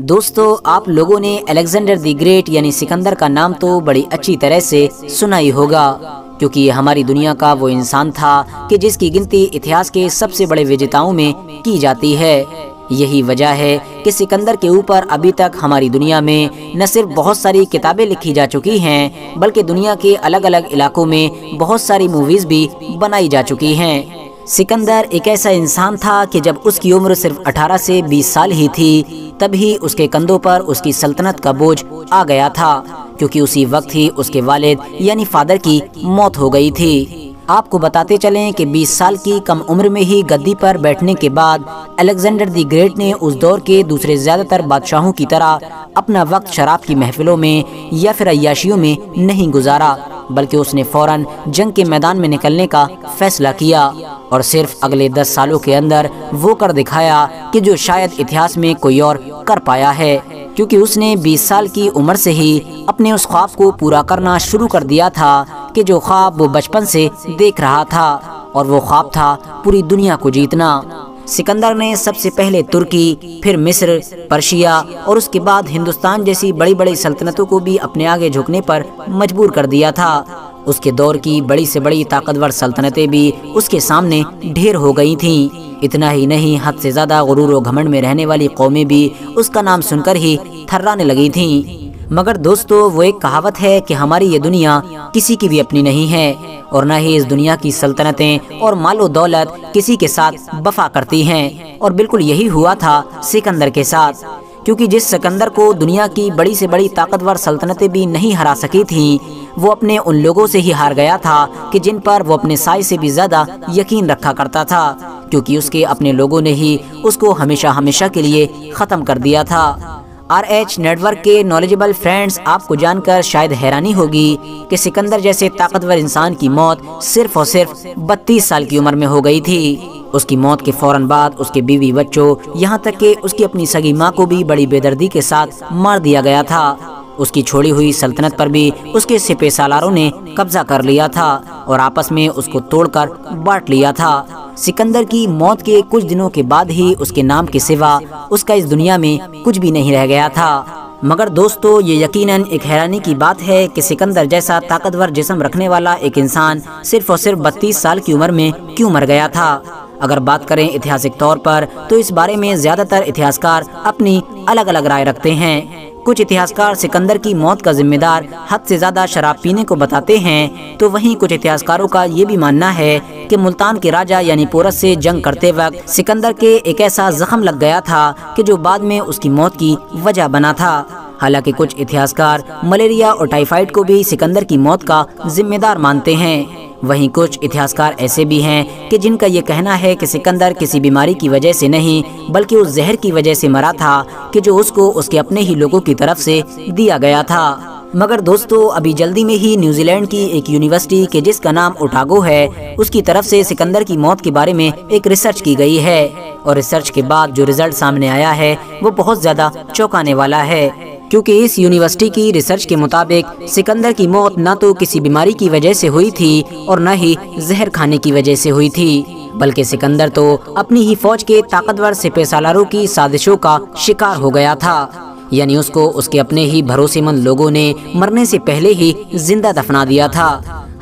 दोस्तों, आप लोगों ने अलेक्जेंडर द ग्रेट यानी सिकंदर का नाम तो बड़ी अच्छी तरह से सुना ही होगा, क्योंकि ये हमारी दुनिया का वो इंसान था कि जिसकी गिनती इतिहास के सबसे बड़े विजेताओं में की जाती है। यही वजह है कि सिकंदर के ऊपर अभी तक हमारी दुनिया में न सिर्फ बहुत सारी किताबें लिखी जा चुकी हैं, बल्कि दुनिया के अलग अलग इलाकों में बहुत सारी मूवीज भी बनाई जा चुकी हैं। सिकंदर एक ऐसा इंसान था कि जब उसकी उम्र सिर्फ 18 से 20 साल ही थी, तभी उसके कंधों पर उसकी सल्तनत का बोझ आ गया था, क्योंकि उसी वक्त ही उसके वालिद यानी फादर की मौत हो गई थी। आपको बताते चलें कि 20 साल की कम उम्र में ही गद्दी पर बैठने के बाद अलेक्जेंडर द ग्रेट ने उस दौर के दूसरे ज्यादातर बादशाहों की तरह अपना वक्त शराब की महफिलों में या फिर अय्याशियों में नहीं गुजारा, बल्कि उसने फौरन जंग के मैदान में निकलने का फैसला किया और सिर्फ अगले 10 सालों के अंदर वो कर दिखाया कि जो शायद इतिहास में कोई और कर पाया है, क्योंकि उसने 20 साल की उम्र से ही अपने उस ख्वाब को पूरा करना शुरू कर दिया था कि जो ख्वाब वो बचपन से देख रहा था, और वो ख्वाब था पूरी दुनिया को जीतना। सिकंदर ने सबसे पहले तुर्की, फिर मिस्र, पर्शिया और उसके बाद हिंदुस्तान जैसी बड़ी बड़ी सल्तनतों को भी अपने आगे झुकने पर मजबूर कर दिया था। उसके दौर की बड़ी से बड़ी ताकतवर सल्तनतें भी उसके सामने ढेर हो गई थीं। इतना ही नहीं, हद से ज्यादा गुरूर और घमंड में रहने वाली कौमें भी उसका नाम सुनकर ही थर्राने लगी थीं। मगर दोस्तों, वो एक कहावत है कि हमारी ये दुनिया किसी की भी अपनी नहीं है, और न ही इस दुनिया की सल्तनतें और मालो दौलत किसी के साथ वफा करती हैं। और बिल्कुल यही हुआ था सिकंदर के साथ, क्योंकि जिस सिकंदर को दुनिया की बड़ी से बड़ी ताकतवर सल्तनतें भी नहीं हरा सकी थीं, वो अपने उन लोगों से ही हार गया था कि जिन पर वो अपने साय से भी ज्यादा यकीन रखा करता था, क्योंकि उसके अपने लोगों ने ही उसको हमेशा हमेशा के लिए खत्म कर दिया था। RH नेटवर्क के नॉलेजेबल फ्रेंड्स, आपको जानकर शायद हैरानी होगी कि सिकंदर जैसे ताकतवर इंसान की मौत सिर्फ और सिर्फ 32 साल की उम्र में हो गई थी। उसकी मौत के फौरन बाद उसके बीवी बच्चों, यहाँ तक कि उसकी अपनी सगी माँ को भी बड़ी बेदर्दी के साथ मार दिया गया था। उसकी छोड़ी हुई सल्तनत पर भी उसके सिपह सालारों ने कब्जा कर लिया था और आपस में उसको तोड़कर बांट लिया था। सिकंदर की मौत के कुछ दिनों के बाद ही उसके नाम के सिवा उसका इस दुनिया में कुछ भी नहीं रह गया था। मगर दोस्तों, ये यकीनन एक हैरानी की बात है कि सिकंदर जैसा ताकतवर जिस्म रखने वाला एक इंसान सिर्फ और सिर्फ 32 साल की उम्र में क्यों मर गया था। अगर बात करें ऐतिहासिक तौर पर, तो इस बारे में ज्यादातर इतिहासकार अपनी अलग अलग राय रखते हैं। कुछ इतिहासकार सिकंदर की मौत का जिम्मेदार हद से ज्यादा शराब पीने को बताते हैं, तो वहीं कुछ इतिहासकारों का ये भी मानना है कि मुल्तान के राजा यानी पोरस से जंग करते वक्त सिकंदर के एक ऐसा जख्म लग गया था कि जो बाद में उसकी मौत की वजह बना था। हालांकि कुछ इतिहासकार मलेरिया और टाइफाइड को भी सिकंदर की मौत का जिम्मेदार मानते हैं। वहीं कुछ इतिहासकार ऐसे भी हैं कि जिनका ये कहना है कि सिकंदर किसी बीमारी की वजह से नहीं, बल्कि उस जहर की वजह से मरा था कि जो उसको उसके अपने ही लोगों की तरफ से दिया गया था। मगर दोस्तों, अभी जल्दी में ही न्यूजीलैंड की एक यूनिवर्सिटी के जिसका नाम ओटागो है, उसकी तरफ से सिकंदर की मौत के बारे में एक रिसर्च की गई है, और रिसर्च के बाद जो रिजल्ट सामने आया है वो बहुत ज्यादा चौंकाने वाला है। क्योंकि इस यूनिवर्सिटी की रिसर्च के मुताबिक सिकंदर की मौत न तो किसी बीमारी की वजह से हुई थी और न ही जहर खाने की वजह से हुई थी, बल्कि सिकंदर तो अपनी ही फौज के ताकतवर सिपह सालारों की साजिशों का शिकार हो गया था। यानी उसको उसके अपने ही भरोसेमंद लोगों ने मरने से पहले ही जिंदा दफना दिया था।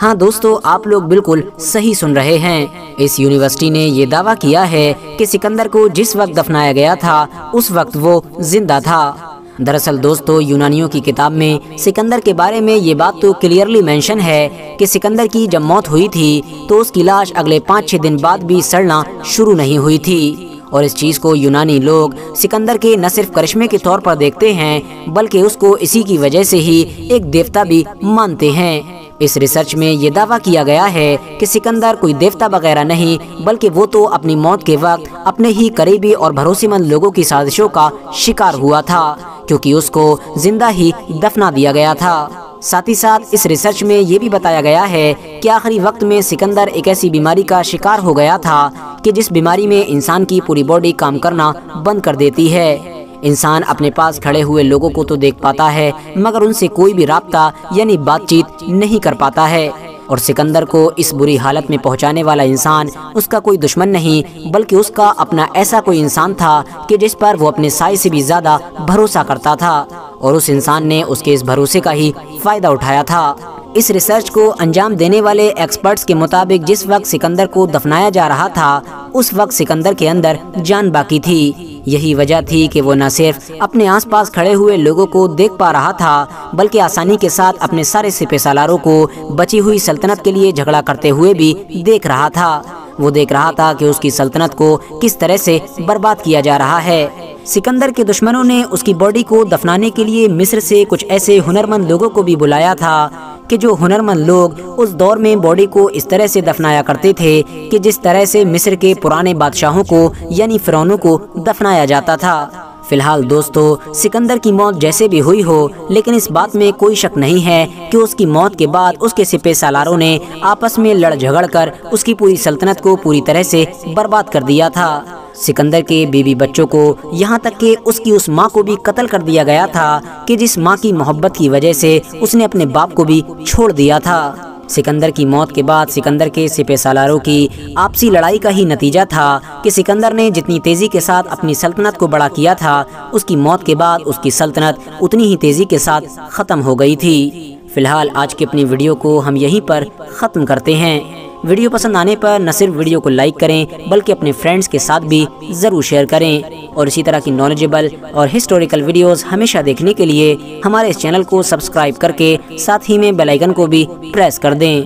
हाँ दोस्तों, आप लोग बिल्कुल सही सुन रहे हैं। इस यूनिवर्सिटी ने ये दावा किया है कि सिकंदर को जिस वक्त दफनाया गया था उस वक्त वो जिंदा था। दरअसल दोस्तों, यूनानियों की किताब में सिकंदर के बारे में ये बात तो क्लियरली मेंशन है कि सिकंदर की जब मौत हुई थी तो उसकी लाश अगले 5-6 दिन बाद भी सड़ना शुरू नहीं हुई थी। और इस चीज़ को यूनानी लोग सिकंदर के न सिर्फ करिश्मे के तौर पर देखते हैं, बल्कि उसको इसी की वजह से ही एक देवता भी मानते हैं। इस रिसर्च में ये दावा किया गया है कि सिकंदर कोई देवता वगैरह नहीं, बल्कि वो तो अपनी मौत के वक्त अपने ही करीबी और भरोसेमंद लोगों की साजिशों का शिकार हुआ था, क्योंकि उसको जिंदा ही दफना दिया गया था। साथ ही साथ इस रिसर्च में ये भी बताया गया है कि आखिरी वक्त में सिकंदर एक ऐसी बीमारी का शिकार हो गया था कि जिस बीमारी में इंसान की पूरी बॉडी काम करना बंद कर देती है। इंसान अपने पास खड़े हुए लोगों को तो देख पाता है, मगर उनसे कोई भी राब्ता यानी बातचीत नहीं कर पाता है। اور سکندر کو اس بری حالت میں پہنچانے والا انسان اس کا کوئی دشمن نہیں بلکہ اس کا اپنا ایسا کوئی انسان تھا کہ جس پر وہ اپنے سائے سے بھی زیادہ بھروسہ کرتا تھا، اور اس انسان نے اس کے اس بھروسے کا ہی فائدہ اٹھایا تھا۔ اس ریسرچ کو انجام دینے والے ایکسپرٹس کے مطابق جس وقت سکندر کو دفنایا جا رہا تھا اس وقت سکندر کے اندر جان باقی تھی۔ یہی وجہ تھی کہ وہ نہ صرف اپنے آس پاس کھڑے ہوئے لوگوں کو دیکھ پا رہا تھا بلکہ آسانی کے ساتھ اپنے سارے سپہ سالاروں کو بچی ہوئی سلطنت کے لیے جھگڑا کرتے ہوئے بھی دیکھ رہا تھا۔ وہ دیکھ رہا تھا کہ اس کی سلطنت کو کس طرح سے برباد کیا جا رہا ہے۔ سکندر کے دشمنوں نے اس کی باڈی کو دفنانے کے لیے مصر سے کچھ ایسے ہنرمند لوگوں کو بھی بلایا تھا کہ جو ہنرمند لوگ اس دور میں باڈی کو اس طرح سے دفنایا کرتے تھے کہ جس طرح سے مصر کے پرانے بادشاہوں کو یعنی فرعونوں کو دفنایا جاتا تھا۔ فی الحال دوستو، سکندر کی موت جیسے بھی ہوئی ہو لیکن اس بات میں کوئی شک نہیں ہے کہ اس کی موت کے بعد اس کے سپہ سالاروں نے آپس میں لڑ جھگڑ کر اس کی پوری سلطنت کو پوری طرح سے برباد کر دیا تھا۔ سکندر کے بیوی بچوں کو یہاں تک کہ اس کی اس ماں کو بھی قتل کر دیا گیا تھا کہ جس ماں کی محبت کی وجہ سے اس نے اپنے باپ کو بھی چھوڑ دیا تھا۔ سکندر کی موت کے بعد سکندر کے سپہ سالاروں کی آپسی لڑائی کا ہی نتیجہ تھا کہ سکندر نے جتنی تیزی کے ساتھ اپنی سلطنت کو بڑا کیا تھا اس کی موت کے بعد اس کی سلطنت اتنی ہی تیزی کے ساتھ ختم ہو گئی تھی۔ فی الحال آج کی اپنی ویڈیو کو ہم یہیں پر ختم کرتے ہیں۔ ویڈیو پسند آنے پر نہ صرف ویڈیو کو لائک کریں بلکہ اپنے فرینڈز کے ساتھ بھی ضرور شیئر کریں، اور اسی طرح کی نالجبل اور ہسٹوریکل ویڈیوز ہمیشہ دیکھنے کے لیے ہمارے اس چینل کو سبسکرائب کر کے ساتھ ہی میں بیل آئیکن کو بھی پریس کر دیں۔